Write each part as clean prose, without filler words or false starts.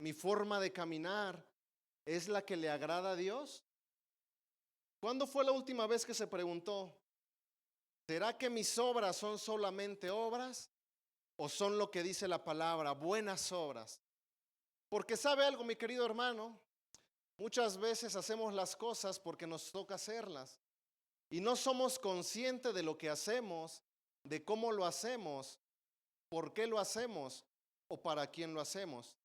mi forma de caminar, es la que le agrada a Dios? ¿Cuándo fue la última vez que se preguntó, ¿será que mis obras son solamente obras o son lo que dice la palabra, buenas obras? Porque sabe algo, mi querido hermano, muchas veces hacemos las cosas porque nos toca hacerlas y no somos conscientes de lo que hacemos, de cómo lo hacemos, por qué lo hacemos o para quién lo hacemos.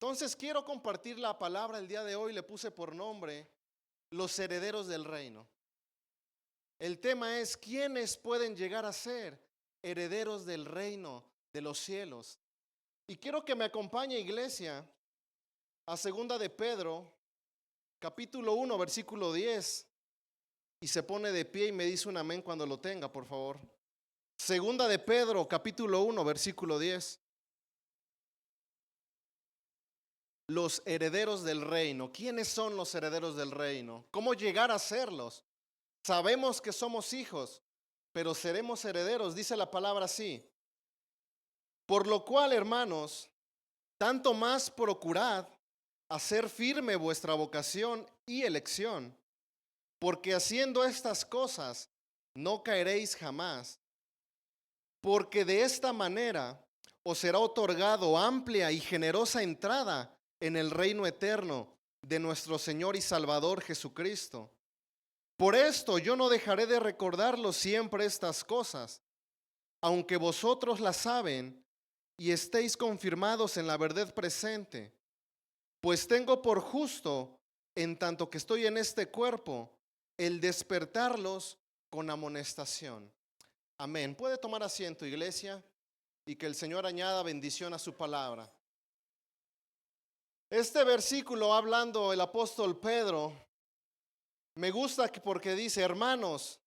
Entonces quiero compartir la palabra el día de hoy, le puse por nombre los herederos del reino. El tema es quiénes pueden llegar a ser herederos del reino de los cielos. Y quiero que me acompañe, iglesia, a segunda de Pedro, capítulo 1, versículo 10. Y se pone de pie y me dice un amén cuando lo tenga, por favor. Segunda de Pedro, capítulo 1, versículo 10. Los herederos del reino. ¿Quiénes son los herederos del reino? ¿Cómo llegar a serlos? Sabemos que somos hijos, pero seremos herederos, dice la palabra así. Por lo cual, hermanos, tanto más procurad hacer firme vuestra vocación y elección, porque haciendo estas cosas no caeréis jamás, porque de esta manera os será otorgado amplia y generosa entrada en el reino eterno de nuestro Señor y Salvador Jesucristo. Por esto yo no dejaré de recordaros siempre estas cosas, aunque vosotros las saben y estéis confirmados en la verdad presente, pues tengo por justo, en tanto que estoy en este cuerpo, el despertarlos con amonestación. Amén. Puede tomar asiento, iglesia, y que el Señor añada bendición a su palabra. Este versículo, hablando el apóstol Pedro, me gusta porque dice, hermanos,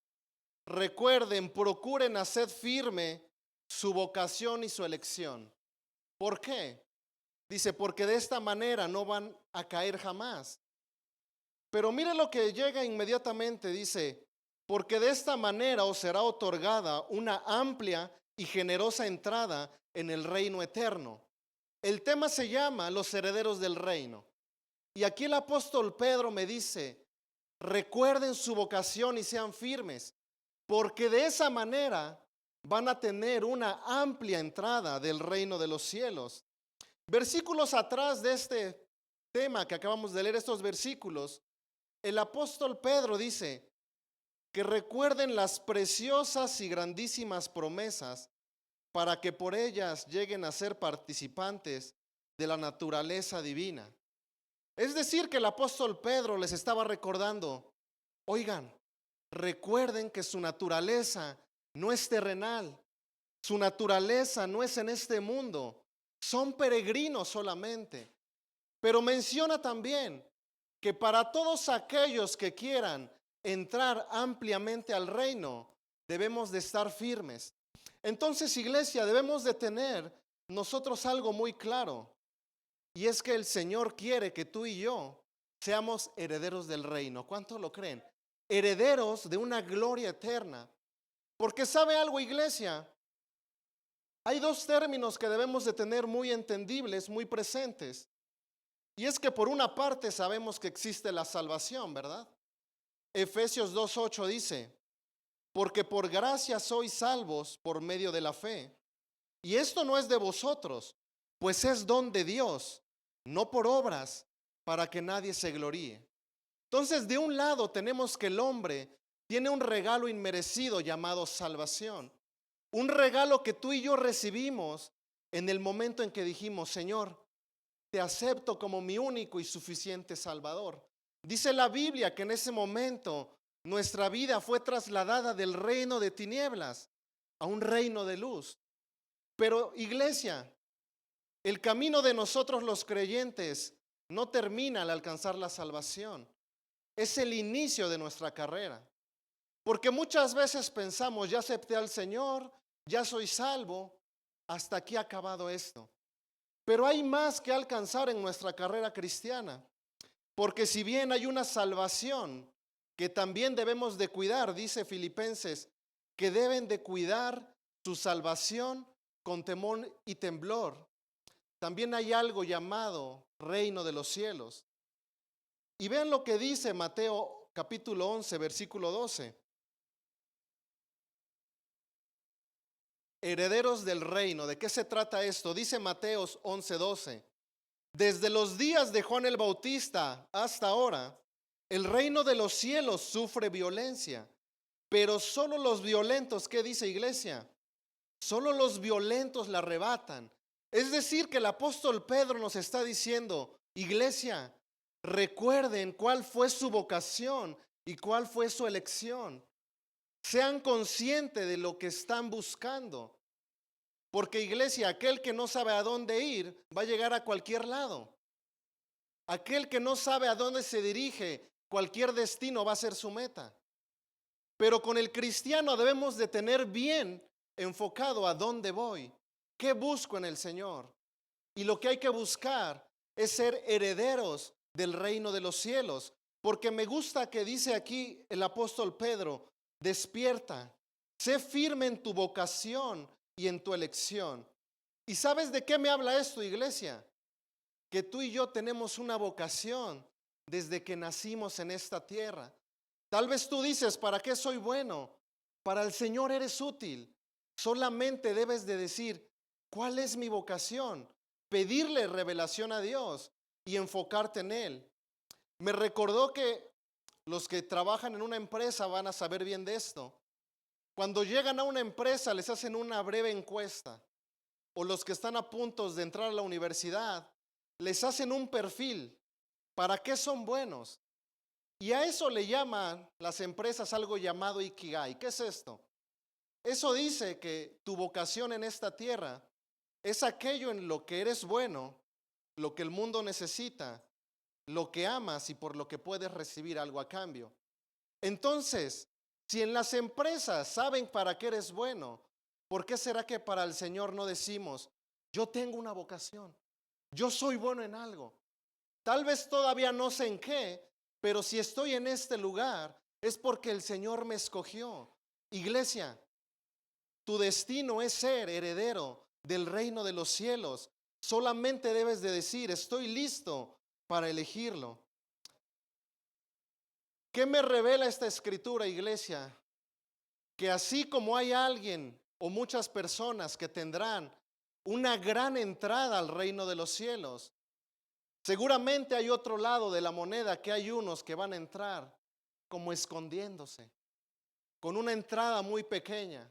recuerden, procuren hacer firme su vocación y su elección. ¿Por qué? Dice, porque de esta manera no van a caer jamás. Pero mire lo que llega inmediatamente, dice, porque de esta manera os será otorgada una amplia y generosa entrada en el reino eterno. El tema se llama los herederos del reino. Y aquí el apóstol Pedro me dice, recuerden su vocación y sean firmes, porque de esa manera van a tener una amplia entrada del reino de los cielos. Versículos atrás de este tema que acabamos de leer, estos versículos, el apóstol Pedro dice que recuerden las preciosas y grandísimas promesas para que por ellas lleguen a ser participantes de la naturaleza divina. Es decir, que el apóstol Pedro les estaba recordando, oigan, recuerden que su naturaleza no es terrenal, su naturaleza no es en este mundo, son peregrinos solamente. Pero menciona también que para todos aquellos que quieran entrar ampliamente al reino, debemos de estar firmes. Entonces, iglesia, debemos de tener nosotros algo muy claro, y es que el Señor quiere que tú y yo seamos herederos del reino. ¿Cuántos lo creen? Herederos de una gloria eterna. Porque sabe algo, iglesia, hay dos términos que debemos de tener muy entendibles, muy presentes. Y es que por una parte sabemos que existe la salvación, ¿verdad? Efesios 2:8 dice, porque por gracia sois salvos por medio de la fe. Y esto no es de vosotros, pues es don de Dios, no por obras, para que nadie se gloríe. Entonces, de un lado tenemos que el hombre tiene un regalo inmerecido llamado salvación. Un regalo que tú y yo recibimos en el momento en que dijimos, Señor, te acepto como mi único y suficiente Salvador. Dice la Biblia que en ese momento nuestra vida fue trasladada del reino de tinieblas a un reino de luz. Pero, iglesia, el camino de nosotros los creyentes no termina al alcanzar la salvación. Es el inicio de nuestra carrera. Porque muchas veces pensamos, ya acepté al Señor, ya soy salvo, hasta aquí ha acabado esto. Pero hay más que alcanzar en nuestra carrera cristiana. Porque si bien hay una salvación que también debemos de cuidar, dice Filipenses, que deben de cuidar su salvación con temor y temblor. también hay algo llamado reino de los cielos. Y vean lo que dice Mateo capítulo 11, versículo 12. Herederos del reino, ¿de qué se trata esto? Dice Mateo 11, 12. Desde los días de Juan el Bautista hasta ahora, el reino de los cielos sufre violencia, pero solo los violentos, ¿qué dice iglesia? Solo los violentos la arrebatan. Es decir, que el apóstol Pedro nos está diciendo, iglesia, recuerden cuál fue su vocación y cuál fue su elección. Sean conscientes de lo que están buscando. Porque iglesia, aquel que no sabe a dónde ir va a llegar a cualquier lado. Aquel que no sabe a dónde se dirige, cualquier destino va a ser su meta. Pero con el cristiano debemos de tener bien enfocado a dónde voy, qué busco en el Señor. Y lo que hay que buscar es ser herederos del reino de los cielos. Porque me gusta que dice aquí el apóstol Pedro, despierta, sé firme en tu vocación y en tu elección. ¿Y sabes de qué me habla esto, iglesia? Que tú y yo tenemos una vocación desde que nacimos en esta tierra. Tal vez tú dices, ¿para qué soy bueno? Para el Señor eres útil. Solamente debes de decir, ¿cuál es mi vocación? Pedirle revelación a Dios y enfocarte en Él. Me recordó que los que trabajan en una empresa van a saber bien de esto. Cuando llegan a una empresa les hacen una breve encuesta. O los que están a punto de entrar a la universidad, les hacen un perfil. ¿Para qué son buenos? Y a eso le llaman las empresas algo llamado Ikigai. ¿Qué es esto? Eso dice que tu vocación en esta tierra es aquello en lo que eres bueno, lo que el mundo necesita, lo que amas y por lo que puedes recibir algo a cambio. Entonces, si en las empresas saben para qué eres bueno, ¿por qué será que para el Señor no decimos, yo tengo una vocación, yo soy bueno en algo? Tal vez todavía no sé en qué, pero si estoy en este lugar es porque el Señor me escogió. Iglesia, tu destino es ser heredero del reino de los cielos. Solamente debes de decir, estoy listo para elegirlo. ¿Qué me revela esta escritura, iglesia? Que así como hay alguien o muchas personas que tendrán una gran entrada al reino de los cielos, seguramente hay otro lado de la moneda que hay unos que van a entrar como escondiéndose, con una entrada muy pequeña,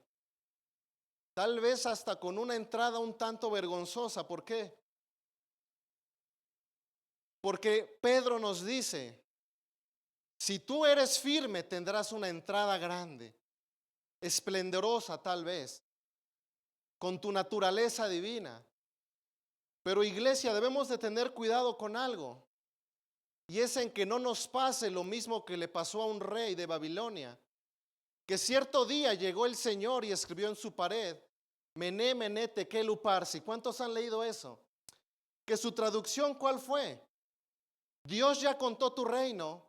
tal vez hasta con una entrada un tanto vergonzosa. ¿Por qué? Porque Pedro nos dice, si tú eres firme tendrás una entrada grande, esplendorosa tal vez, con tu naturaleza divina. Pero iglesia, debemos de tener cuidado con algo. Y es en que no nos pase lo mismo que le pasó a un rey de Babilonia, que cierto día llegó el Señor y escribió en su pared, Mené, Mené, Tekel Uparsi. ¿Cuántos han leído eso? Que su traducción, ¿cuál fue? Dios ya contó tu reino,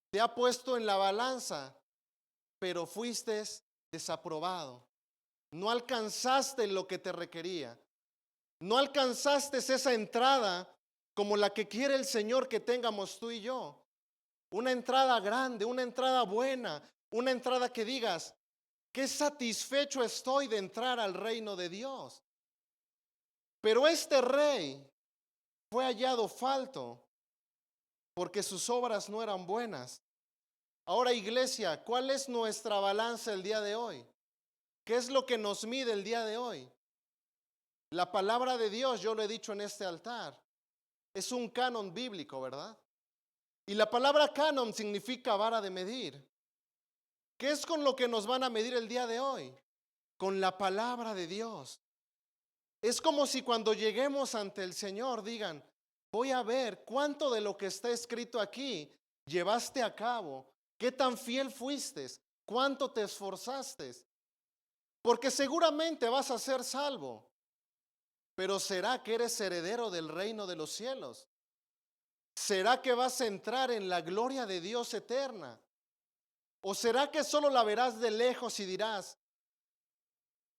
te ha puesto en la balanza, pero fuiste desaprobado. No alcanzaste lo que te requería. No alcanzaste esa entrada como la que quiere el Señor que tengamos tú y yo. Una entrada grande, una entrada buena, una entrada que digas, qué satisfecho estoy de entrar al reino de Dios. Pero este rey fue hallado falto porque sus obras no eran buenas. Ahora, iglesia, ¿cuál es nuestra balanza el día de hoy? ¿Qué es lo que nos mide el día de hoy? La palabra de Dios, yo lo he dicho en este altar, es un canon bíblico, ¿verdad? Y la palabra canon significa vara de medir. ¿Qué es con lo que nos van a medir el día de hoy? Con la palabra de Dios. Es como si cuando lleguemos ante el Señor digan, voy a ver cuánto de lo que está escrito aquí llevaste a cabo, qué tan fiel fuiste, cuánto te esforzaste. Porque seguramente vas a ser salvo, pero ¿será que eres heredero del reino de los cielos? ¿Será que vas a entrar en la gloria de Dios eterna? ¿O será que solo la verás de lejos y dirás,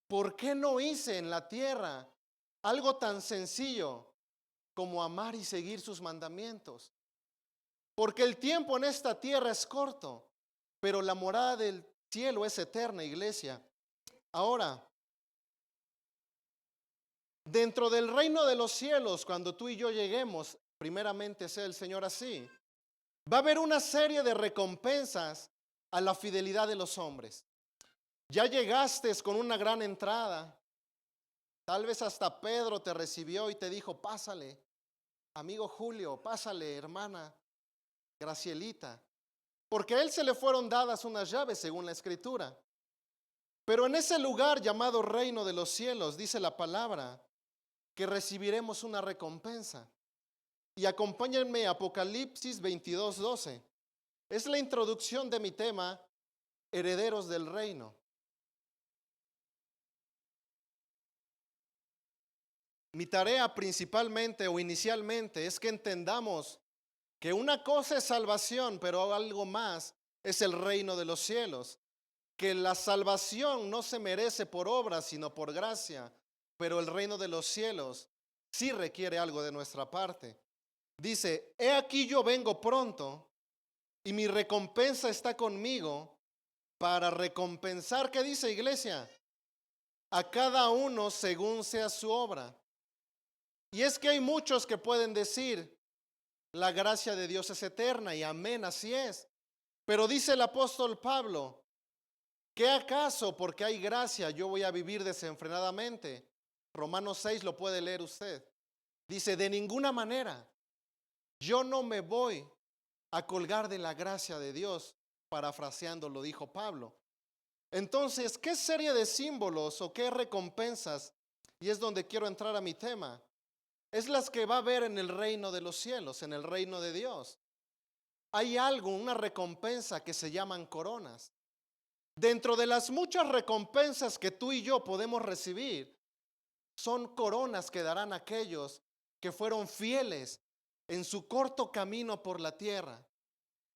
¿por qué no hice en la tierra algo tan sencillo como amar y seguir sus mandamientos. Porque el tiempo en esta tierra es corto, pero la morada del cielo es eterna, iglesia. Ahora, dentro del reino de los cielos, cuando tú y yo lleguemos, primeramente sea el Señor así, va a haber una serie de recompensas a la fidelidad de los hombres. Ya llegaste con una gran entrada. Tal vez hasta Pedro te recibió y te dijo, pásale, amigo Julio, pásale, hermana Gracielita. Porque a él se le fueron dadas unas llaves según la Escritura. Pero en ese lugar llamado reino de los cielos, dice la palabra, que recibiremos una recompensa. Y acompáñenme a Apocalipsis 22:12. Es la introducción de mi tema, herederos del reino. Mi tarea principalmente o inicialmente es que entendamos que una cosa es salvación, pero algo más es el reino de los cielos. Que la salvación no se merece por obras, sino por gracia, pero el reino de los cielos sí requiere algo de nuestra parte. Dice, he aquí yo vengo pronto y mi recompensa está conmigo para recompensar, ¿qué dice, iglesia? A cada uno según sea su obra. Y es que hay muchos que pueden decir, la gracia de Dios es eterna y amén, así es. Pero dice el apóstol Pablo, ¿qué acaso porque hay gracia yo voy a vivir desenfrenadamente? Romanos 6 lo puede leer usted. Dice, de ninguna manera, yo no me voy a colgar de la gracia de Dios, parafraseando lo dijo Pablo. Entonces, ¿qué serie de símbolos o qué recompensas? Y es donde quiero entrar a mi tema. Es las que va a haber en el reino de los cielos, en el reino de Dios. Hay algo, una recompensa que se llaman coronas. Dentro de las muchas recompensas que tú y yo podemos recibir, son coronas que darán aquellos que fueron fieles en su corto camino por la tierra.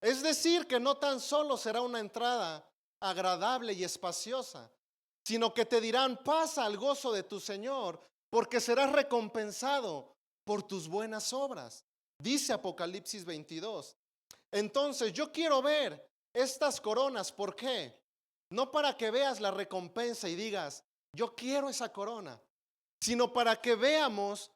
Es decir, que no tan solo será una entrada agradable y espaciosa, sino que te dirán, pasa al gozo de tu Señor, porque serás recompensado por tus buenas obras. Dice Apocalipsis 22. Entonces yo quiero ver estas coronas. ¿Por qué? No para que veas la recompensa y digas, yo quiero esa corona, sino para que veamos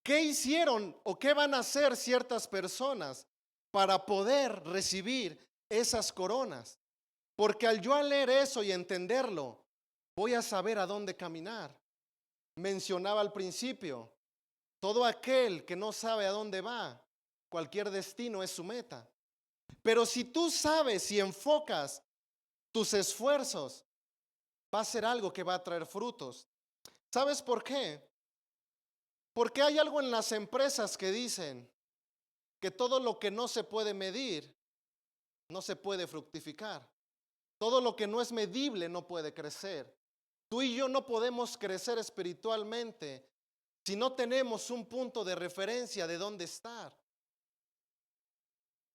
qué hicieron o qué van a hacer ciertas personas para poder recibir esas coronas. Porque al yo leer eso y entenderlo, voy a saber a dónde caminar. Mencionaba al principio, todo aquel que no sabe a dónde va, cualquier destino es su meta. Pero si tú sabes y enfocas tus esfuerzos, va a ser algo que va a traer frutos. ¿Sabes por qué? Porque hay algo en las empresas que dicen que todo lo que no se puede medir, no se puede fructificar. Todo lo que no es medible no puede crecer. Tú y yo no podemos crecer espiritualmente si no tenemos un punto de referencia de dónde estar.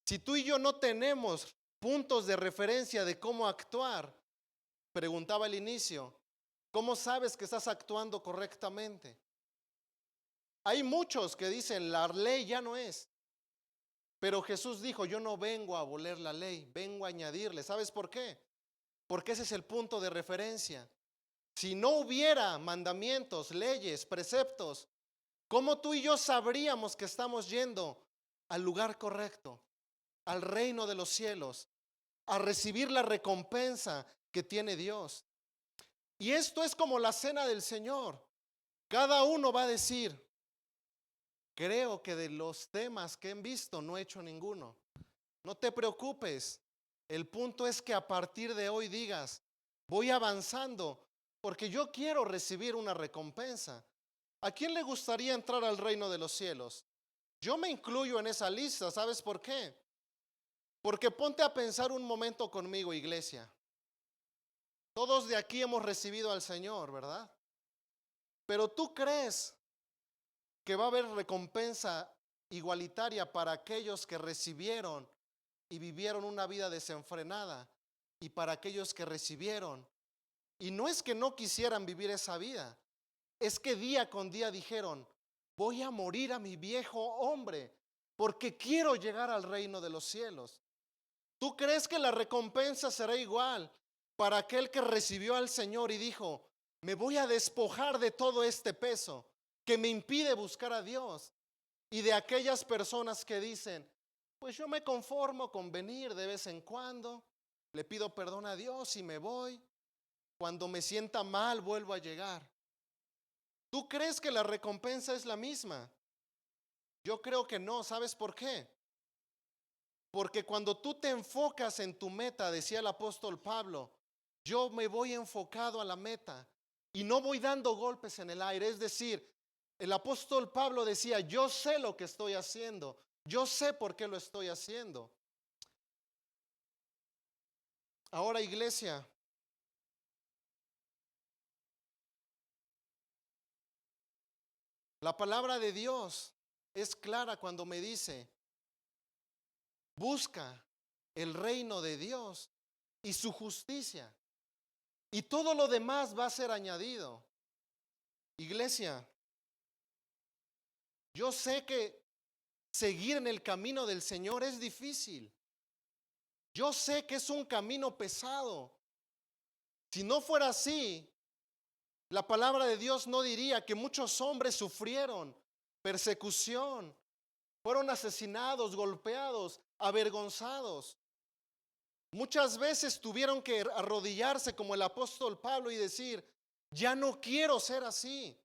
Si tú y yo no tenemos puntos de referencia de cómo actuar, preguntaba al inicio, ¿cómo sabes que estás actuando correctamente? Hay muchos que dicen, la ley ya no es. Pero Jesús dijo, yo no vengo a abolir la ley, vengo a añadirle. ¿Sabes por qué? Porque ese es el punto de referencia. Si no hubiera mandamientos, leyes, preceptos, ¿cómo tú y yo sabríamos que estamos yendo al lugar correcto, al reino de los cielos, a recibir la recompensa que tiene Dios? Y esto es como la cena del Señor. Cada uno va a decir, creo que de los temas que he visto no he hecho ninguno. No te preocupes. El punto es que a partir de hoy digas, voy avanzando porque yo quiero recibir una recompensa. ¿A quién le gustaría entrar al reino de los cielos? Yo me incluyo en esa lista. ¿Sabes por qué? Porque ponte a pensar un momento conmigo, iglesia. Todos de aquí hemos recibido al Señor, ¿verdad? Pero ¿tú crees que va a haber recompensa igualitaria para aquellos que recibieron y vivieron una vida desenfrenada y para aquellos que recibieron? Y no es que no quisieran vivir esa vida, es que día con día dijeron, voy a morir a mi viejo hombre porque quiero llegar al reino de los cielos. ¿Tú crees que la recompensa será igual para aquel que recibió al Señor y dijo, me voy a despojar de todo este peso que me impide buscar a Dios? Y de aquellas personas que dicen, pues yo me conformo con venir de vez en cuando, le pido perdón a Dios y me voy. Cuando me sienta mal vuelvo a llegar. ¿Tú crees que la recompensa es la misma? Yo creo que no. ¿Sabes por qué? Porque cuando tú te enfocas en tu meta, decía el apóstol Pablo, yo me voy enfocado a la meta y no voy dando golpes en el aire. Es decir, el apóstol Pablo decía, yo sé lo que estoy haciendo, yo sé por qué lo estoy haciendo. Ahora, iglesia, la palabra de Dios es clara cuando me dice, busca el reino de Dios y su justicia, y todo lo demás va a ser añadido. Iglesia, yo sé que seguir en el camino del Señor es difícil. Yo sé que es un camino pesado. Si no fuera así, la palabra de Dios no diría que muchos hombres sufrieron persecución, fueron asesinados, golpeados, avergonzados. Muchas veces tuvieron que arrodillarse como el apóstol Pablo y decir, ya no quiero ser así.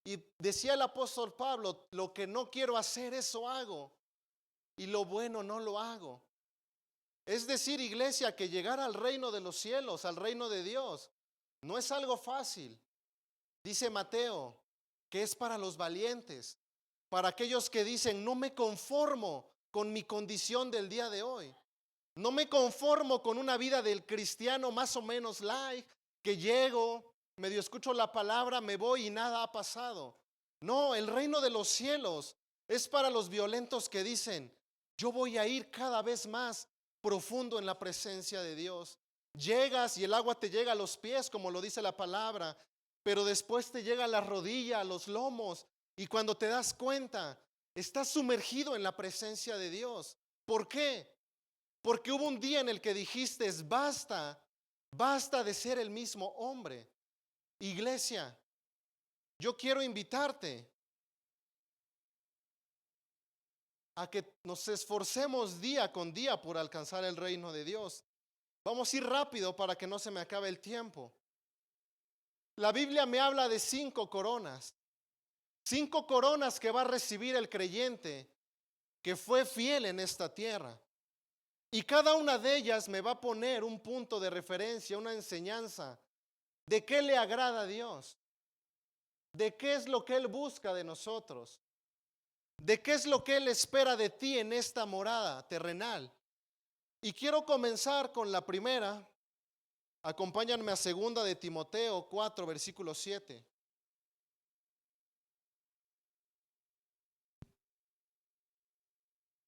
Y decía el apóstol Pablo, lo que no quiero hacer, eso hago. Y lo bueno no lo hago. Es decir, iglesia, que llegar al reino de los cielos, al reino de Dios, no es algo fácil. Dice Mateo que es para los valientes, para aquellos que dicen, no me conformo con mi condición del día de hoy. No me conformo con una vida del cristiano más o menos light, que llego, medio escucho la palabra, me voy y nada ha pasado. No, el reino de los cielos es para los violentos que dicen, yo voy a ir cada vez más profundo en la presencia de Dios. Llegas y el agua te llega a los pies, como lo dice la palabra, pero después te llega a la rodilla, a los lomos, y cuando te das cuenta, estás sumergido en la presencia de Dios. ¿Por qué? Porque hubo un día en el que dijiste, basta, basta de ser el mismo hombre. Iglesia, yo quiero invitarte a que nos esforcemos día con día por alcanzar el reino de Dios. Vamos a ir rápido para que no se me acabe el tiempo. La Biblia me habla de 5 coronas. 5 coronas que va a recibir el creyente que fue fiel en esta tierra. Y cada una de ellas me va a poner un punto de referencia, una enseñanza de qué le agrada a Dios, de qué es lo que Él busca de nosotros, de qué es lo que Él espera de ti en esta morada terrenal. Y quiero comenzar con la primera. Acompáñenme a 2 de Timoteo 4, versículo 7.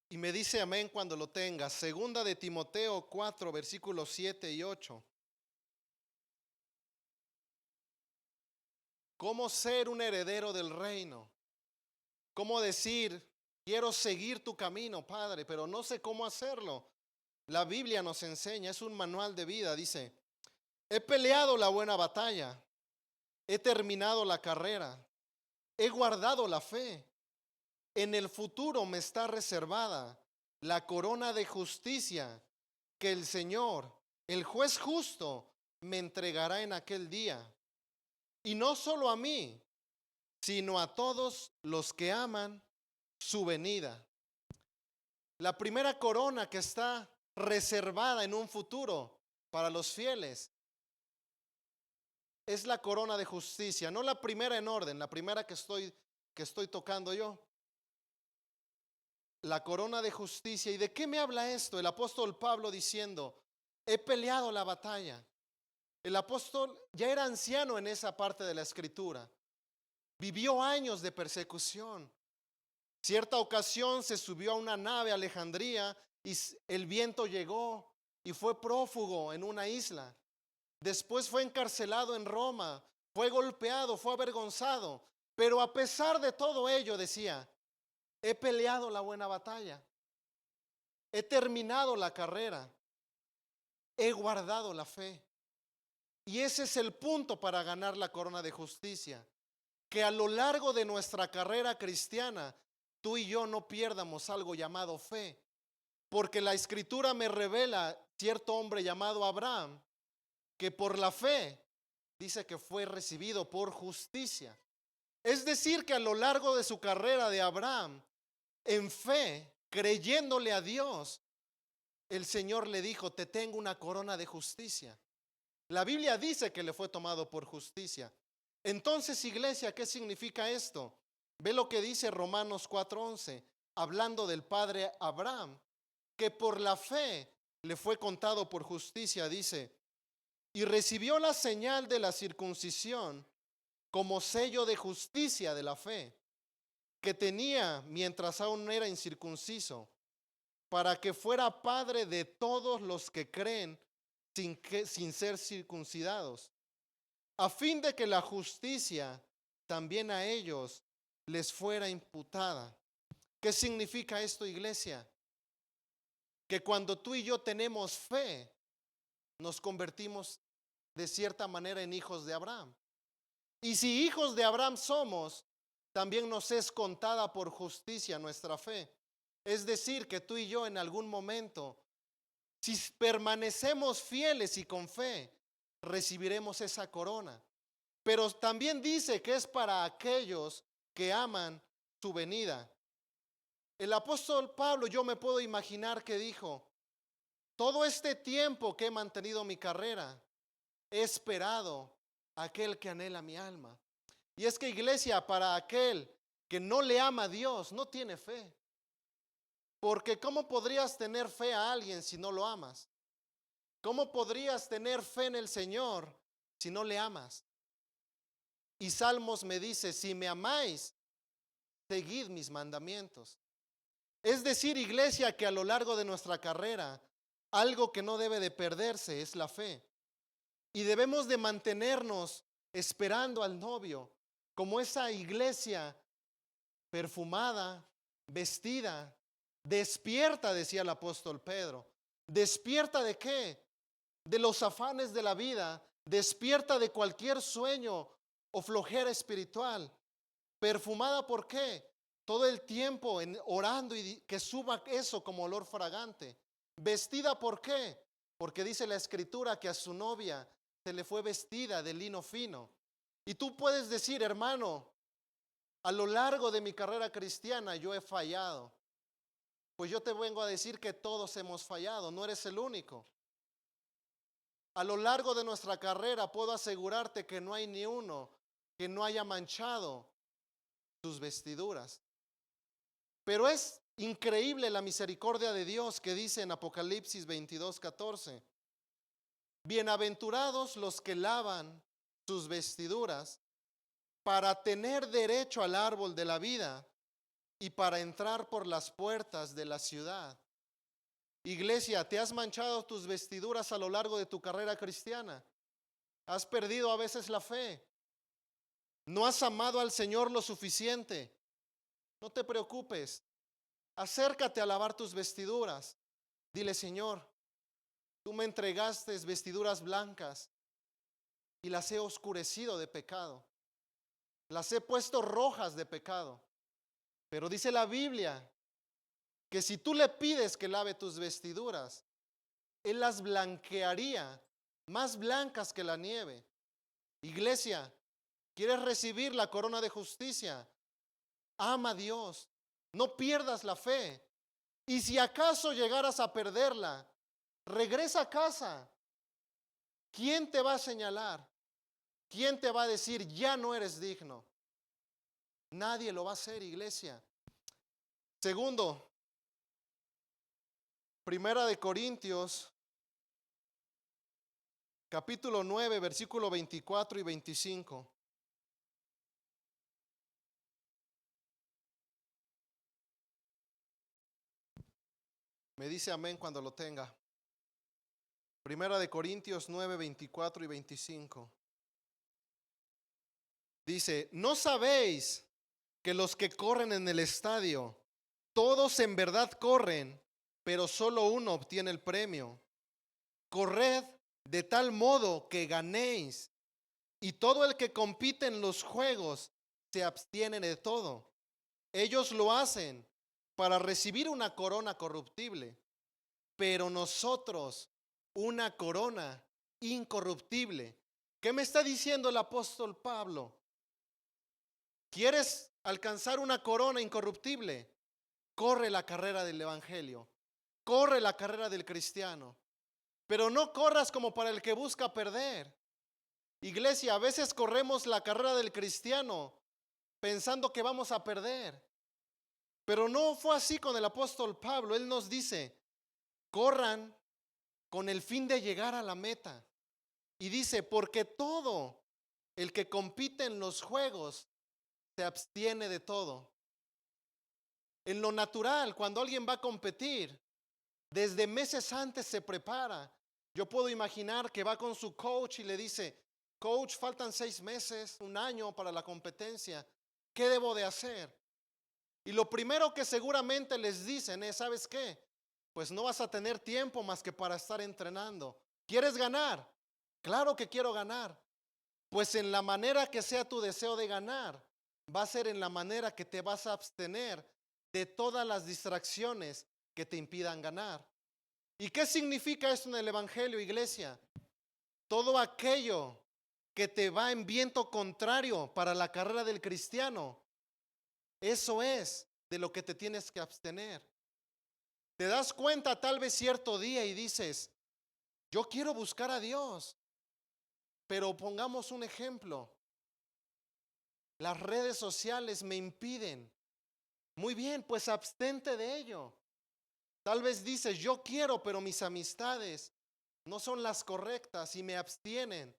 Y me dice amén cuando lo tenga. 2 de Timoteo 4, versículos 7 y 8. ¿Cómo ser un heredero del reino? ¿Cómo decir, quiero seguir tu camino, Padre, pero no sé cómo hacerlo? La Biblia nos enseña, es un manual de vida. Dice, he peleado la buena batalla, he terminado la carrera, he guardado la fe. En el futuro me está reservada la corona de justicia que el Señor, el juez justo, me entregará en aquel día. Y no solo a mí, sino a todos los que aman su venida. La primera corona que está reservada en un futuro para los fieles es la corona de justicia, no la primera en orden, la primera que estoy tocando yo. La corona de justicia. ¿Y de qué me habla esto? El apóstol Pablo diciendo, he peleado la batalla. El apóstol ya era anciano en esa parte de la escritura. Vivió años de persecución. Cierta ocasión se subió a una nave a Alejandría y el viento llegó y fue prófugo en una isla. Después fue encarcelado en Roma fue golpeado, fue avergonzado, pero a pesar de todo ello decía, he peleado la buena batalla, he terminado la carrera, he guardado la fe. Y ese es el punto para ganar la corona de justicia, que a lo largo de nuestra carrera cristiana, tú y yo no pierdamos algo llamado fe, porque la escritura me revela cierto hombre llamado Abraham, que por la fe dice que fue recibido por justicia. Es decir, que a lo largo de su carrera de Abraham, en fe, creyéndole a Dios, el Señor le dijo, te tengo una corona de justicia. La Biblia dice que le fue tomado por justicia. Entonces, iglesia, ¿qué significa esto? Ve lo que dice Romanos 4:11, hablando del padre Abraham, que por la fe le fue contado por justicia, dice, y recibió la señal de la circuncisión como sello de justicia de la fe, que tenía mientras aún era incircunciso, para que fuera padre de todos los que creen sin ser circuncidados, a fin de que la justicia también a ellos les fuera imputada. ¿Qué significa esto, iglesia? Que cuando tú y yo tenemos fe, nos convertimos de cierta manera en hijos de Abraham. Y si hijos de Abraham somos, también nos es contada por justicia nuestra fe. Es decir, que tú y yo en algún momento, si permanecemos fieles y con fe, recibiremos esa corona. Pero también dice que es para aquellos que aman su venida. El apóstol Pablo, yo me puedo imaginar que dijo, todo este tiempo que he mantenido mi carrera, he esperado a aquel que anhela mi alma. Y es que, iglesia, para aquel que no le ama a Dios, no tiene fe. Porque ¿cómo podrías tener fe a alguien si no lo amas? ¿Cómo podrías tener fe en el Señor si no le amas? Y Salmos me dice, si me amáis, seguid mis mandamientos. Es decir, iglesia, que a lo largo de nuestra carrera, algo que no debe de perderse es la fe. Y debemos de mantenernos esperando al novio, como esa iglesia perfumada, vestida, despierta, decía el apóstol Pedro. ¿Despierta de qué? De los afanes de la vida, despierta de cualquier sueño o flojera espiritual. Perfumada, ¿por qué? Todo el tiempo orando y que suba eso como olor fragante. Vestida, ¿por qué? Porque dice la escritura que a su novia se le fue vestida de lino fino. Y tú puedes decir, hermano, a lo largo de mi carrera cristiana yo he fallado. Pues yo te vengo a decir que todos hemos fallado, no eres el único. A lo largo de nuestra carrera puedo asegurarte que no hay ni uno que no haya manchado sus vestiduras. Pero es increíble la misericordia de Dios que dice en Apocalipsis 22:14. Bienaventurados los que lavan sus vestiduras para tener derecho al árbol de la vida y para entrar por las puertas de la ciudad. Iglesia, ¿te has manchado tus vestiduras a lo largo de tu carrera cristiana? ¿Has perdido a veces la fe? ¿No has amado al Señor lo suficiente? No te preocupes. Acércate a lavar tus vestiduras. Dile, Señor, tú me entregaste vestiduras blancas y las he oscurecido de pecado. Las he puesto rojas de pecado. Pero dice la Biblia que si tú le pides que lave tus vestiduras, Él las blanquearía, más blancas que la nieve. Iglesia, ¿quieres recibir la corona de justicia? Ama a Dios, no pierdas la fe. Y si acaso llegaras a perderla, regresa a casa. ¿Quién te va a señalar? ¿Quién te va a decir, ya no eres digno? Nadie lo va a hacer, iglesia. Segundo, Primera de Corintios, capítulo 9, versículo 24 y 25. Me dice amén cuando lo tenga. Primera de Corintios 9, 24 y 25. Dice, ¿no sabéis que los que corren en el estadio, todos en verdad corren, pero solo uno obtiene el premio? Corred de tal modo que ganéis. Y todo el que compite en los juegos se abstiene de todo. Ellos lo hacen para recibir una corona corruptible, pero nosotros una corona incorruptible. ¿Qué me está diciendo el apóstol Pablo? ¿Quieres alcanzar una corona incorruptible? Corre la carrera del evangelio, corre la carrera del cristiano, pero no corras como para el que busca perder. Iglesia, a veces corremos la carrera del cristiano pensando que vamos a perder, pero no fue así con el apóstol Pablo. Él nos dice, corran con el fin de llegar a la meta. Y dice, porque todo el que compite en los juegos se abstiene de todo. En lo natural, cuando alguien va a competir, desde meses antes se prepara. Yo puedo imaginar que va con su coach y le dice, coach, faltan 6 meses, 1 año para la competencia. ¿Qué debo de hacer? Y lo primero que seguramente les dicen es, ¿sabes qué? Pues no vas a tener tiempo más que para estar entrenando. ¿Quieres ganar? Claro que quiero ganar. Pues en la manera que sea tu deseo de ganar, va a ser en la manera que te vas a abstener de todas las distracciones que te impidan ganar. ¿Y qué significa esto en el evangelio, iglesia? Todo aquello que te va en viento contrario para la carrera del cristiano, eso es de lo que te tienes que abstener. Te das cuenta tal vez cierto día y dices, yo quiero buscar a Dios, pero pongamos un ejemplo. Las redes sociales me impiden. Muy bien, pues abstente de ello. Tal vez dices, yo quiero, pero mis amistades no son las correctas y me abstienen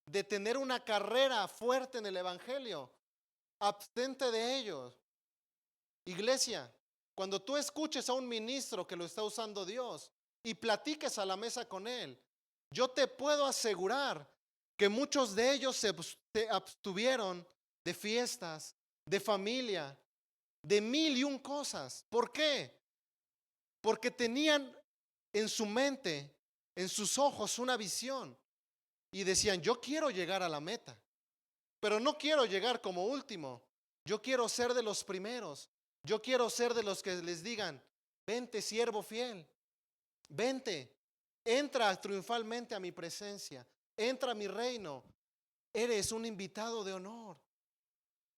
de tener una carrera fuerte en el evangelio. Abstente de ellos. Iglesia, cuando tú escuches a un ministro que lo está usando Dios y platiques a la mesa con él, yo te puedo asegurar que muchos de ellos se abstuvieron de fiestas, de familia, de 1000 y 1 cosas. ¿Por qué? Porque tenían en su mente, en sus ojos, una visión y decían, yo quiero llegar a la meta, pero no quiero llegar como último. Yo quiero ser de los primeros. Yo quiero ser de los que les digan, vente siervo fiel, vente, entra triunfalmente a mi presencia, entra a mi reino, eres un invitado de honor.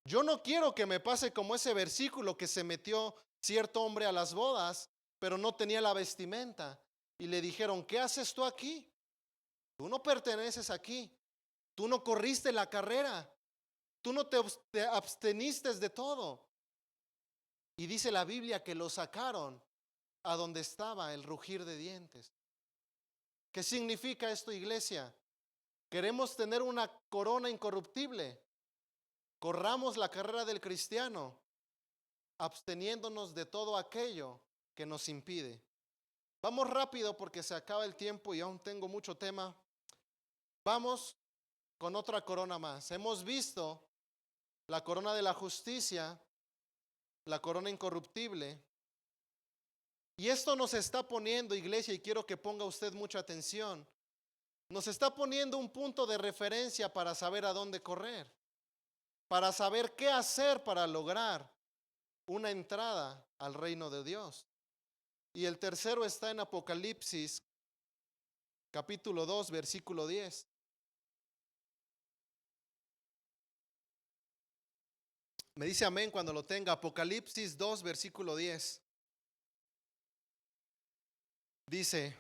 Yo no quiero que me pase como ese versículo que se metió cierto hombre a las bodas, pero no tenía la vestimenta. Y le dijeron, ¿qué haces tú aquí? Tú no perteneces aquí. Tú no corriste la carrera. Tú no te absteniste de todo. Y dice la Biblia que lo sacaron a donde estaba el rugir de dientes. ¿Qué significa esto, iglesia? Queremos tener una corona incorruptible. Corramos la carrera del cristiano, absteniéndonos de todo aquello que nos impide. Vamos rápido porque se acaba el tiempo y aún tengo mucho tema. Vamos con otra corona más. Hemos visto la corona de la justicia, la corona incorruptible. Y esto nos está poniendo, iglesia, y quiero que ponga usted mucha atención, nos está poniendo un punto de referencia para saber a dónde correr, para saber qué hacer para lograr una entrada al reino de Dios. Y el tercero está en Apocalipsis, capítulo 2, versículo 10. Me dice amén cuando lo tenga. Apocalipsis 2, versículo 10. Dice,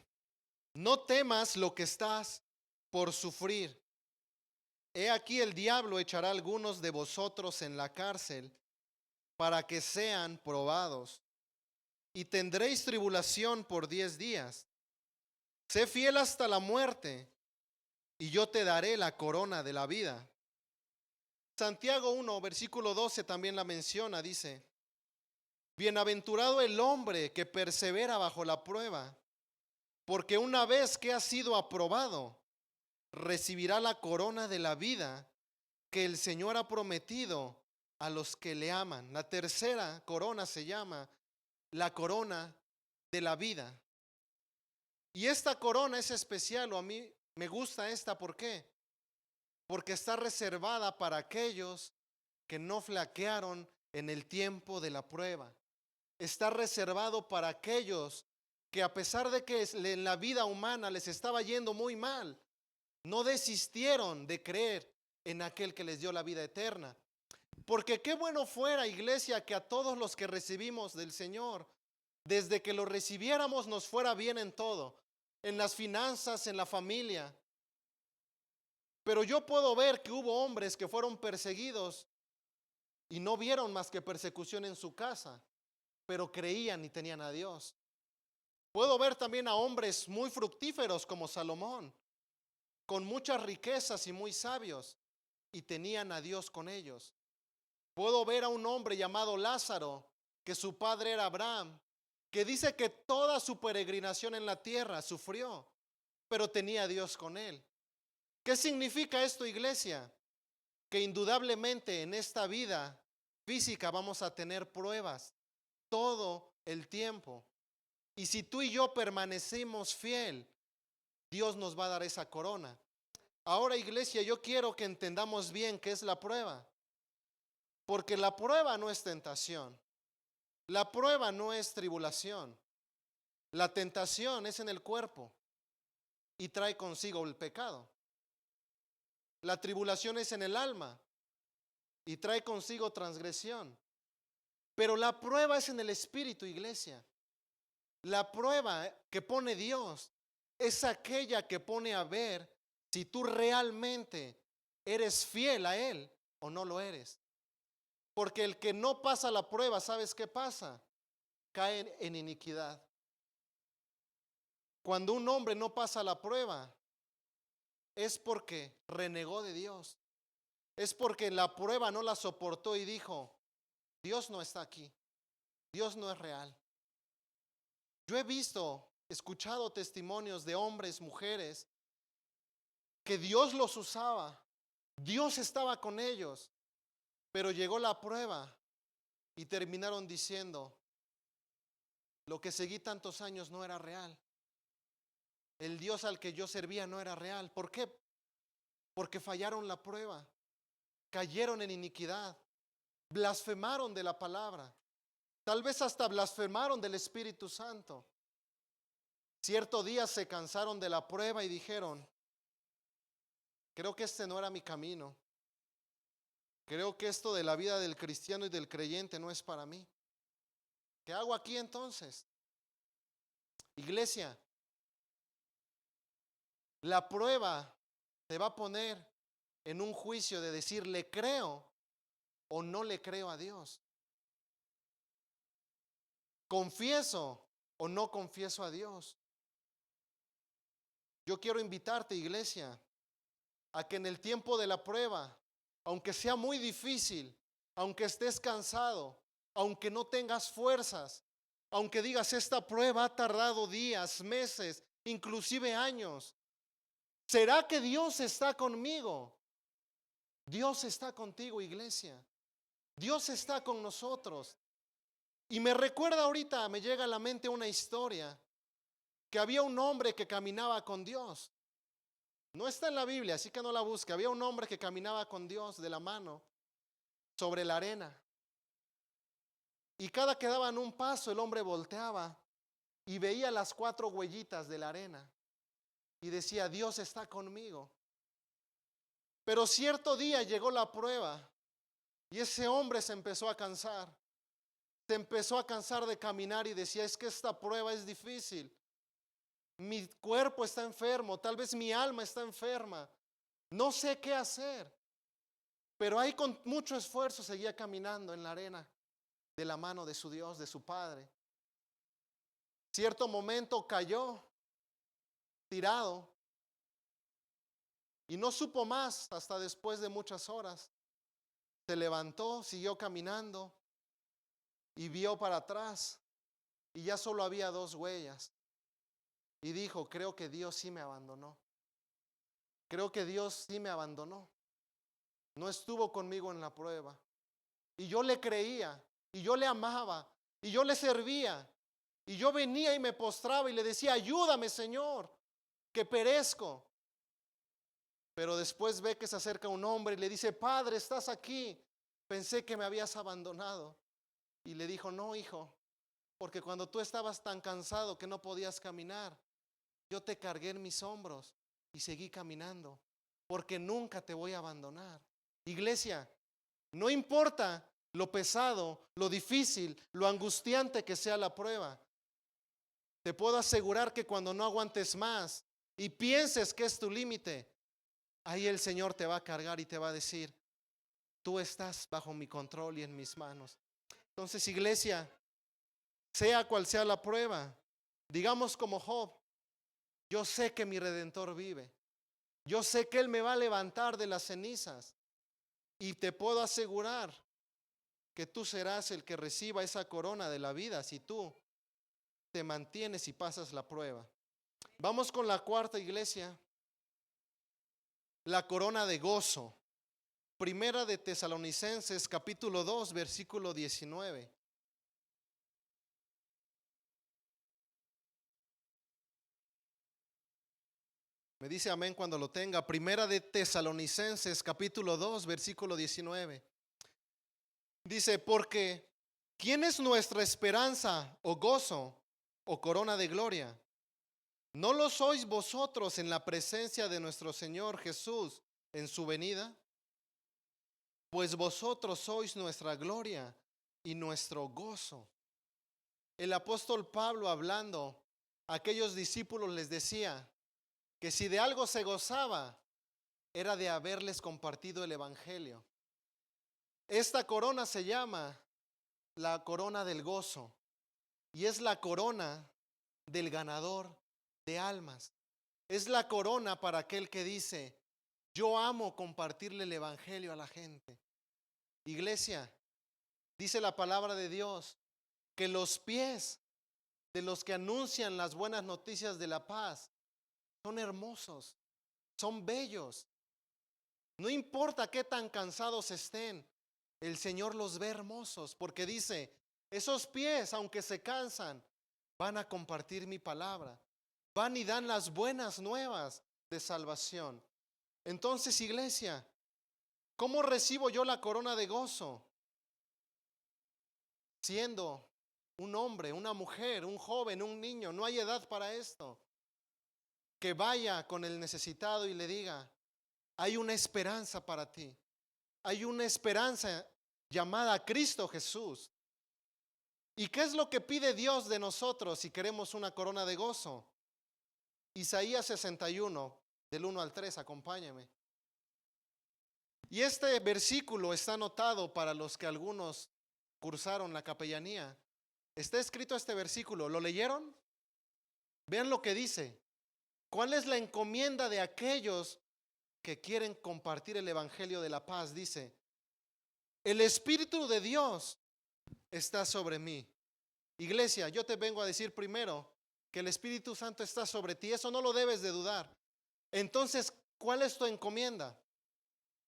no temas lo que estás por sufrir. He aquí el diablo echará a algunos de vosotros en la cárcel para que sean probados. Y tendréis tribulación por 10 días. Sé fiel hasta la muerte, y yo te daré la corona de la vida. Santiago 1, versículo 12 también la menciona, dice, bienaventurado el hombre que persevera bajo la prueba, porque una vez que ha sido aprobado, recibirá la corona de la vida que el Señor ha prometido a los que le aman. La tercera corona se llama la corona de la vida. Y esta corona es especial, o a mí me gusta esta, ¿por qué? Porque está reservada para aquellos que no flaquearon en el tiempo de la prueba. Está reservado para aquellos que, a pesar de que en la vida humana les estaba yendo muy mal, no desistieron de creer en aquel que les dio la vida eterna. Porque qué bueno fuera, iglesia, que a todos los que recibimos del Señor, desde que lo recibiéramos, nos fuera bien en todo, en las finanzas, en la familia. Pero yo puedo ver que hubo hombres que fueron perseguidos y no vieron más que persecución en su casa, pero creían y tenían a Dios. Puedo ver también a hombres muy fructíferos como Salomón, con muchas riquezas y muy sabios, y tenían a Dios con ellos. Puedo ver a un hombre llamado Lázaro, que su padre era Abraham, que dice que toda su peregrinación en la tierra sufrió, pero tenía a Dios con él. ¿Qué significa esto, iglesia? Que indudablemente en esta vida física vamos a tener pruebas todo el tiempo. Y si tú y yo permanecemos fiel, Dios nos va a dar esa corona. Ahora, iglesia, yo quiero que entendamos bien qué es la prueba. Porque la prueba no es tentación. La prueba no es tribulación. La tentación es en el cuerpo y trae consigo el pecado. La tribulación es en el alma y trae consigo transgresión. Pero la prueba es en el espíritu, iglesia. La prueba que pone Dios es aquella que pone a ver si tú realmente eres fiel a Él o no lo eres. Porque el que no pasa la prueba, ¿sabes qué pasa? Cae en iniquidad. Cuando un hombre no pasa la prueba, es porque renegó de Dios. Es porque la prueba no la soportó y dijo, Dios no está aquí. Dios no es real. Yo he visto, escuchado testimonios de hombres, mujeres, que Dios los usaba. Dios estaba con ellos. Pero llegó la prueba y terminaron diciendo, lo que seguí tantos años no era real. El Dios al que yo servía no era real. ¿Por qué? Porque fallaron la prueba, cayeron en iniquidad, blasfemaron de la palabra, tal vez hasta blasfemaron del Espíritu Santo. Cierto día se cansaron de la prueba y dijeron, creo que este no era mi camino. Creo que esto de la vida del cristiano y del creyente no es para mí. ¿Qué hago aquí entonces? Iglesia, la prueba te va a poner en un juicio de decir, ¿le creo o no le creo a Dios? ¿Confieso o no confieso a Dios? Yo quiero invitarte, iglesia, a que en el tiempo de la prueba, aunque sea muy difícil, aunque estés cansado, aunque no tengas fuerzas, aunque digas esta prueba ha tardado días, meses, inclusive años, ¿será que Dios está conmigo? Dios está contigo, iglesia. Dios está con nosotros. Y me recuerda ahorita, me llega a la mente una historia, que había un hombre que caminaba con Dios. No está en la Biblia, así que no la busque. Había un hombre que caminaba con Dios de la mano sobre la arena. Y cada que daban un paso, el hombre volteaba y veía las 4 huellitas de la arena. Y decía, Dios está conmigo. Pero cierto día llegó la prueba y ese hombre se empezó a cansar. Se empezó a cansar de caminar y decía, es que esta prueba es difícil. Mi cuerpo está enfermo, tal vez mi alma está enferma. No sé qué hacer. Pero ahí con mucho esfuerzo seguía caminando en la arena de la mano de su Dios, de su Padre. Cierto momento cayó tirado y no supo más hasta después de muchas horas. Se levantó, siguió caminando y vio para atrás y ya solo había 2 huellas. Y dijo, creo que Dios sí me abandonó. Creo que Dios sí me abandonó. no estuvo conmigo en la prueba. Y yo le creía, y yo le amaba, y yo le servía. Y yo venía y me postraba y le decía, ayúdame, Señor, que perezco. Pero después ve que se acerca un hombre y le dice, Padre, ¿estás aquí? Pensé que me habías abandonado. Y le dijo, no, hijo, porque cuando tú estabas tan cansado que no podías caminar, yo te cargué en mis hombros y seguí caminando, porque nunca te voy a abandonar. Iglesia, no importa lo pesado, lo difícil, lo angustiante que sea la prueba. Te puedo asegurar que cuando no aguantes más y pienses que es tu límite, ahí el Señor te va a cargar y te va a decir, tú estás bajo mi control y en mis manos. Entonces, iglesia, sea cual sea la prueba, digamos como Job, yo sé que mi Redentor vive. Yo sé que Él me va a levantar de las cenizas. Y te puedo asegurar que tú serás el que reciba esa corona de la vida si tú te mantienes y pasas la prueba. Vamos con la cuarta, iglesia. La corona de gozo. Primera de Tesalonicenses, capítulo 2, versículo 19. Me dice amén cuando lo tenga. Primera de Tesalonicenses, capítulo 2, versículo 19. Dice, porque ¿quién es nuestra esperanza o gozo o corona de gloria? ¿No lo sois vosotros en la presencia de nuestro Señor Jesús en su venida? Pues vosotros sois nuestra gloria y nuestro gozo. El apóstol Pablo, hablando a aquellos discípulos, les decía que si de algo se gozaba, era de haberles compartido el evangelio. Esta corona se llama la corona del gozo y es la corona del ganador de almas. Es la corona para aquel que dice, yo amo compartirle el evangelio a la gente. Iglesia, dice la palabra de Dios que los pies de los que anuncian las buenas noticias de la paz son hermosos, son bellos. No importa qué tan cansados estén, el Señor los ve hermosos porque dice, esos pies, aunque se cansan, van a compartir mi palabra. Van y dan las buenas nuevas de salvación. Entonces, iglesia, ¿cómo recibo yo la corona de gozo? Siendo un hombre, una mujer, un joven, un niño, no hay edad para esto. Que vaya con el necesitado y le diga, hay una esperanza para ti. Hay una esperanza llamada Cristo Jesús. ¿Y qué es lo que pide Dios de nosotros si queremos una corona de gozo? Isaías 61, del 1 al 3, acompáñame. Y este versículo está anotado para los que algunos cursaron la capellanía. Está escrito este versículo, ¿lo leyeron? Vean lo que dice. ¿Cuál es la encomienda de aquellos que quieren compartir el evangelio de la paz? Dice, el Espíritu de Dios está sobre mí. Iglesia, yo te vengo a decir primero que el Espíritu Santo está sobre ti. Eso no lo debes de dudar. Entonces, ¿cuál es tu encomienda?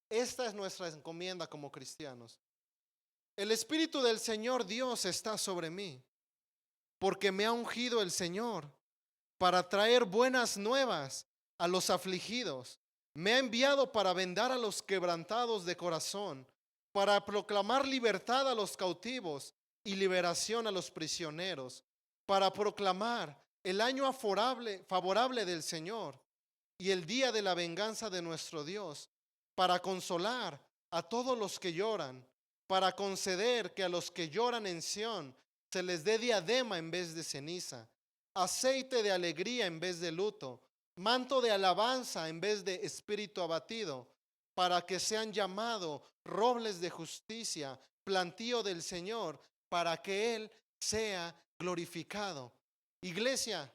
Esta es nuestra encomienda como cristianos. El Espíritu del Señor Dios está sobre mí, porque me ha ungido el Señor para traer buenas nuevas a los afligidos. Me ha enviado para vendar a los quebrantados de corazón, para proclamar libertad a los cautivos y liberación a los prisioneros, para proclamar el año favorable del Señor y el día de la venganza de nuestro Dios, para consolar a todos los que lloran, para conceder que a los que lloran en Sión se les dé diadema en vez de ceniza, aceite de alegría en vez de luto, manto de alabanza en vez de espíritu abatido, para que sean llamados robles de justicia, plantío del Señor, para que Él sea glorificado. Iglesia,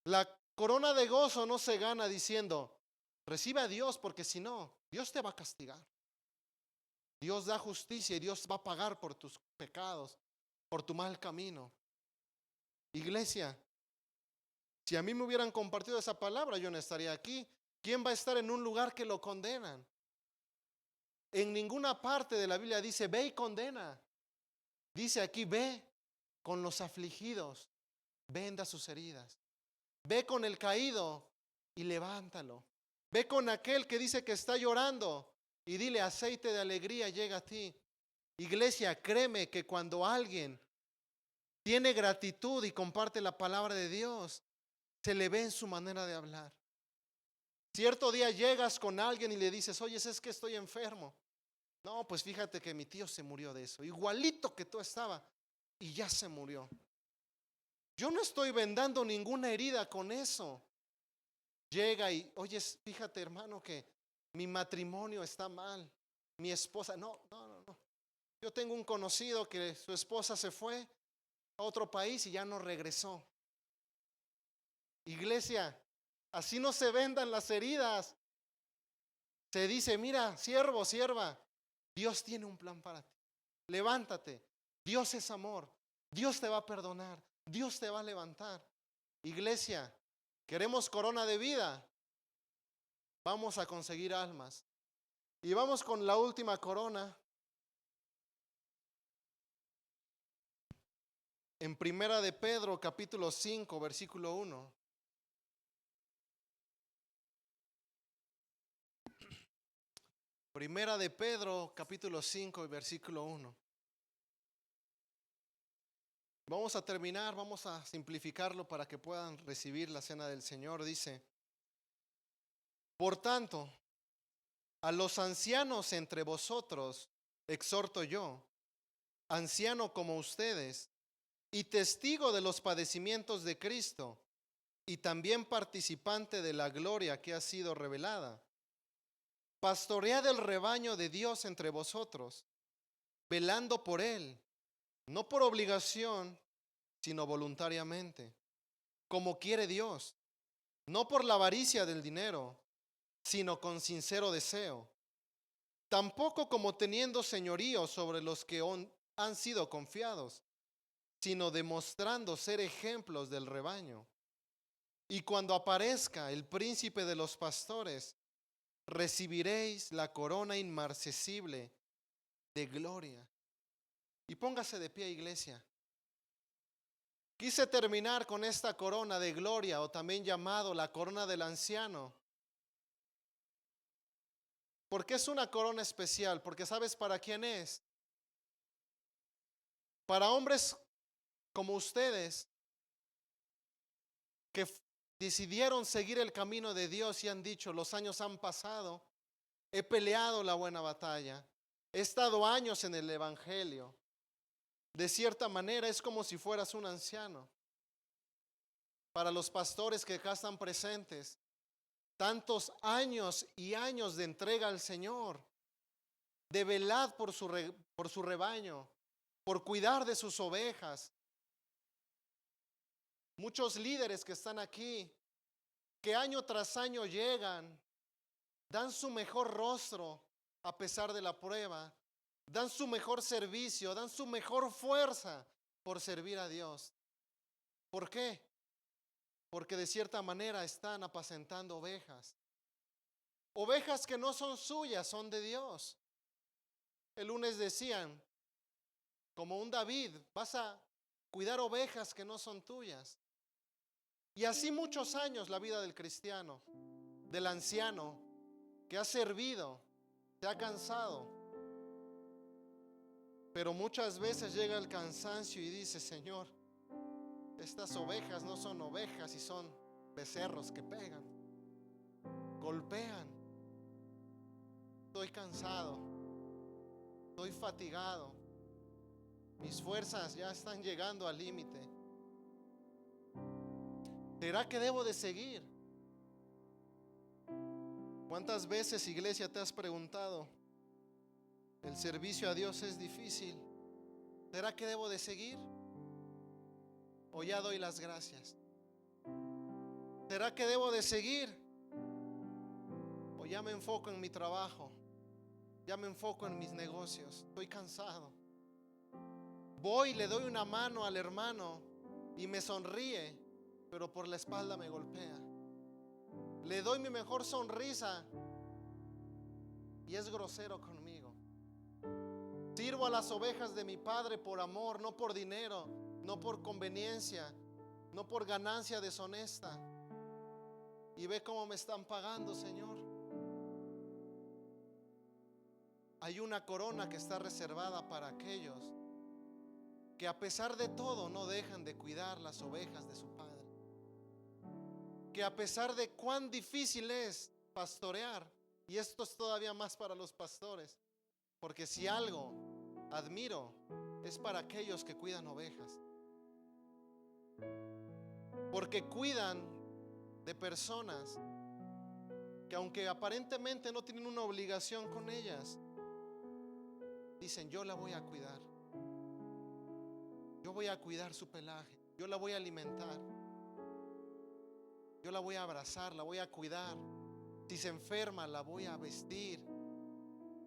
la corona de gozo no se gana diciendo, recibe a Dios porque si no, Dios te va a castigar. Dios da justicia y Dios va a pagar por tus pecados, por tu mal camino. Iglesia, si a mí me hubieran compartido esa palabra, yo no estaría aquí. ¿Quién va a estar en un lugar que lo condenan? En ninguna parte de la Biblia dice, ve y condena. Dice aquí, ve con los afligidos, venda sus heridas. Ve con el caído y levántalo. Ve con aquel que dice que está llorando y dile, aceite de alegría llega a ti. Iglesia, créeme que cuando alguien tiene gratitud y comparte la palabra de Dios, se le ve en su manera de hablar. Cierto día llegas con alguien y le dices, oye, es que estoy enfermo. No, pues fíjate que mi tío se murió de eso, igualito que tú estaba, y ya se murió. Yo no estoy vendando ninguna herida con eso. Llega y, oye, fíjate hermano que mi matrimonio está mal, mi esposa, no. Yo tengo un conocido que su esposa se fue a otro país y ya no regresó. Iglesia, así no se vendan las heridas. Se dice, mira, siervo, sierva, Dios tiene un plan para ti. Levántate, Dios es amor, Dios te va a perdonar, Dios te va a levantar. Iglesia, ¿queremos corona de vida? Vamos a conseguir almas. Y vamos con la última corona. En Primera de Pedro, capítulo 5, versículo 1. Primera de Pedro, capítulo 5, versículo 1. Vamos a terminar, vamos a simplificarlo para que puedan recibir la cena del Señor. Dice, por tanto, a los ancianos entre vosotros exhorto yo, anciano como ustedes, y testigo de los padecimientos de Cristo, y también participante de la gloria que ha sido revelada. Pastoread el rebaño de Dios entre vosotros, velando por él, no por obligación, sino voluntariamente, como quiere Dios, no por la avaricia del dinero, sino con sincero deseo, tampoco como teniendo señorío sobre los que han sido confiados, sino demostrando ser ejemplos del rebaño. Y cuando aparezca el príncipe de los pastores, recibiréis la corona inmarcesible de gloria. Y póngase de pie, iglesia. Quise terminar con esta corona de gloria, o también llamado la corona del anciano. ¿Por qué es una corona especial? Porque ¿sabes para quién es? Para hombres como ustedes que decidieron seguir el camino de Dios y han dicho, los años han pasado, he peleado la buena batalla, he estado años en el evangelio. De cierta manera es como si fueras un anciano. Para los pastores que acá están presentes, tantos años y años de entrega al Señor, de velar por su rebaño, por cuidar de sus ovejas. Muchos líderes que están aquí, que año tras año llegan, dan su mejor rostro a pesar de la prueba, dan su mejor servicio, dan su mejor fuerza por servir a Dios. ¿Por qué? Porque de cierta manera están apacentando ovejas. Ovejas que no son suyas, son de Dios. El lunes decían, como un David, vas a cuidar ovejas que no son tuyas. Y así muchos años la vida del cristiano, del anciano, que ha servido, se ha cansado. Pero muchas veces llega el cansancio y dice, Señor, estas ovejas no son ovejas y son becerros que pegan, golpean. Estoy cansado, estoy fatigado, mis fuerzas ya están llegando al límite. ¿Será que debo de seguir? ¿Cuántas veces, iglesia, te has preguntado, el servicio a Dios es difícil? ¿Será que debo de seguir? ¿O ya doy las gracias? ¿Será que debo de seguir? ¿O ya me enfoco en mi trabajo? Ya me enfoco en mis negocios. Estoy cansado. Voy y le doy una mano al hermano y me sonríe, pero por la espalda me golpea. le doy mi mejor sonrisa y es grosero conmigo. Sirvo a las ovejas de mi Padre por amor, no por dinero, no por conveniencia, no por ganancia deshonesta. Y ve cómo me están pagando, Señor. Hay una corona que está reservada para aquellos que a pesar de todo no dejan de cuidar las ovejas de su Padre. Que a pesar de cuán difícil es pastorear, y esto es todavía más para los pastores, porque si algo admiro es para aquellos que cuidan ovejas, porque cuidan de personas que aunque aparentemente no tienen una obligación con ellas, dicen: yo la voy a cuidar, yo voy a cuidar su pelaje, yo la voy a alimentar, yo la voy a abrazar, la voy a cuidar. Si se enferma, la voy a vestir,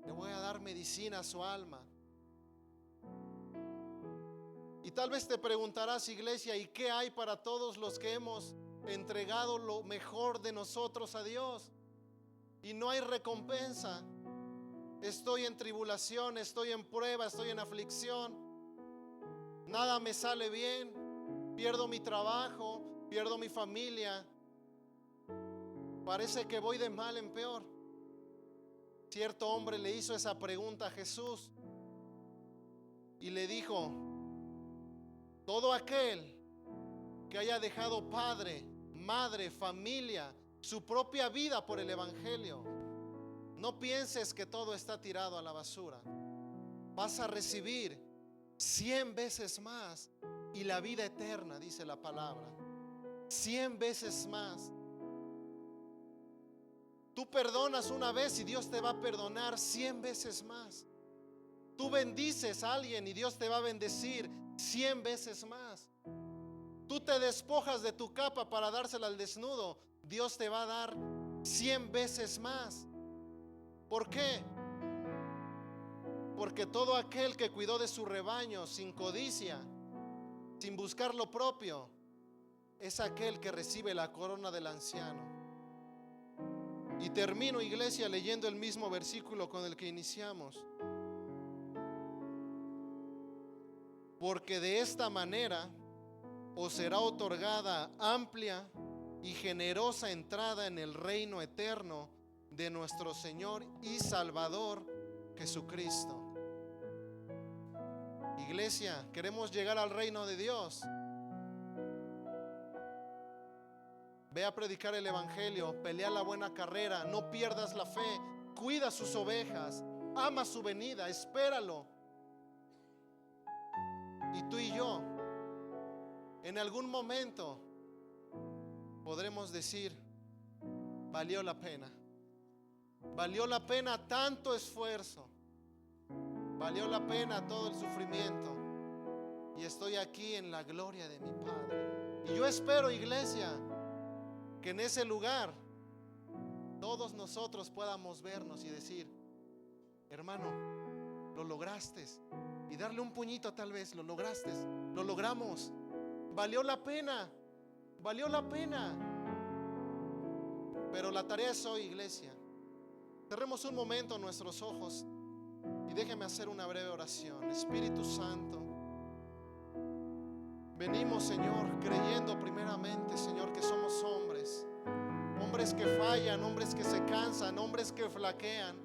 le voy a dar medicina a su alma. Y tal vez te preguntarás, iglesia, ¿y qué hay para todos los que hemos entregado lo mejor de nosotros a Dios y no hay recompensa? Estoy en tribulación, estoy en prueba, estoy en aflicción, nada me sale bien, pierdo mi trabajo, pierdo mi familia, parece que voy de mal en peor. Cierto hombre le hizo esa pregunta a Jesús y le dijo: todo aquel que haya dejado padre, madre, familia, su propia vida por el evangelio, no pienses que todo está tirado a la basura. Vas a recibir 100 veces más y la vida eterna, dice la palabra. 100 veces más. Tú perdonas una vez y Dios te va a perdonar 100 veces más. Tú bendices a alguien y Dios te va a bendecir 100 veces más. Tú te despojas de tu capa para dársela al desnudo, Dios te va a dar 100 veces más. ¿Por qué? Porque todo aquel que cuidó de su rebaño sin codicia, sin buscar lo propio, es aquel que recibe la corona del anciano. Y termino, iglesia, leyendo el mismo versículo con el que iniciamos. Porque de esta manera os será otorgada amplia y generosa entrada en el reino eterno de nuestro Señor y Salvador Jesucristo. Iglesia, queremos llegar al reino de Dios. Ve a predicar el evangelio, pelea la buena carrera, no pierdas la fe, cuida sus ovejas, ama su venida, espéralo. Y tú y yo, en algún momento, podremos decir: valió la pena. Valió la pena tanto esfuerzo. Valió la pena todo el sufrimiento. Y estoy aquí en la gloria de mi Padre. Y yo espero, iglesia, que en ese lugar todos nosotros podamos vernos y decir: hermano, lo lograste. Y darle un puñito, tal vez: lo lograste, lo logramos, valió la pena, valió la pena. Pero la tarea es hoy, iglesia. Cerremos un momento nuestros ojos y déjeme hacer una breve oración. Espíritu Santo, venimos, Señor, creyendo primeramente, Señor, que somos hombres, hombres que fallan, hombres que se cansan, hombres que flaquean.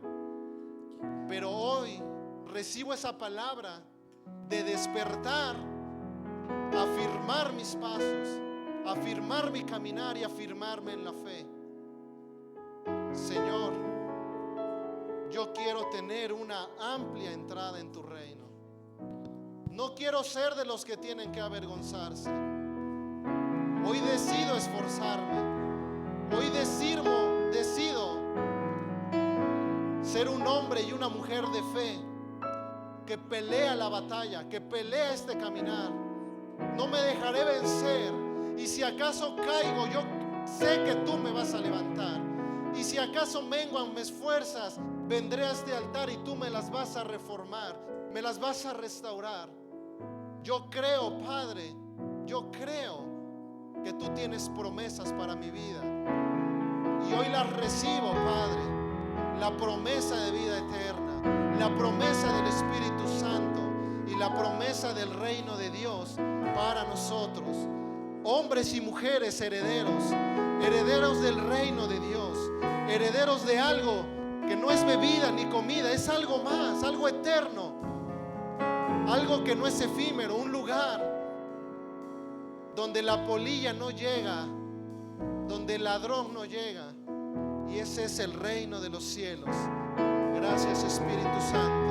Pero hoy recibo esa palabra de despertar, afirmar mis pasos, afirmar mi caminar y afirmarme en la fe. Señor, yo quiero tener una amplia entrada en tu reino. No quiero ser de los que tienen que avergonzarse. Hoy decido esforzarme. Hoy decido ser un hombre y una mujer de fe que pelea la batalla, que pelea este caminar. No me dejaré vencer. Y si acaso caigo, yo sé que tú me vas a levantar. Y si acaso menguan mis fuerzas, vendré a este altar y tú me las vas a reformar, me las vas a restaurar. Yo creo, Padre, yo creo que tú tienes promesas para mi vida. Y hoy las recibo, Padre, la promesa de vida eterna, la promesa del Espíritu Santo y la promesa del reino de Dios para nosotros, hombres y mujeres herederos, herederos del reino de Dios, herederos de algo que no es bebida ni comida, es algo más, algo eterno, algo que no es efímero, un lugar donde la polilla no llega, donde el ladrón no llega. Y ese es el reino de los cielos. Gracias, Espíritu Santo.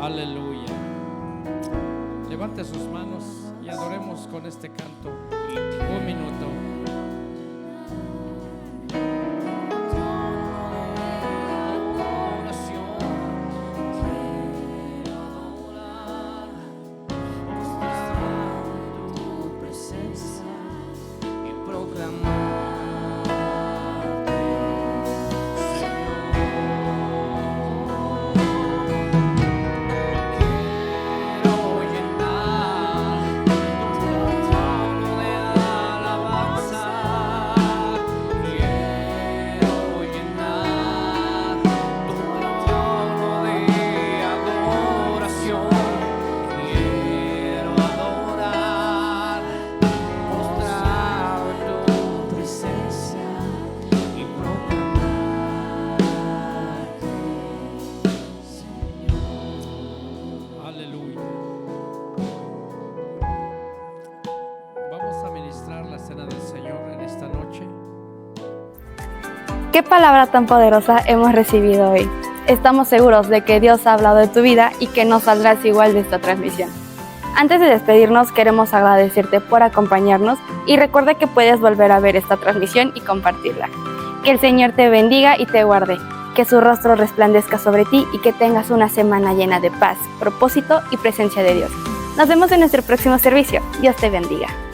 Aleluya. Levante sus manos y adoremos con este canto. Un minuto. ¿Qué palabra tan poderosa hemos recibido hoy? Estamos seguros de que Dios ha hablado de tu vida y que no saldrás igual de esta transmisión. Antes de despedirnos, queremos agradecerte por acompañarnos y recuerda que puedes volver a ver esta transmisión y compartirla. Que el Señor te bendiga y te guarde, que su rostro resplandezca sobre ti y que tengas una semana llena de paz, propósito y presencia de Dios. Nos vemos en nuestro próximo servicio. Dios te bendiga.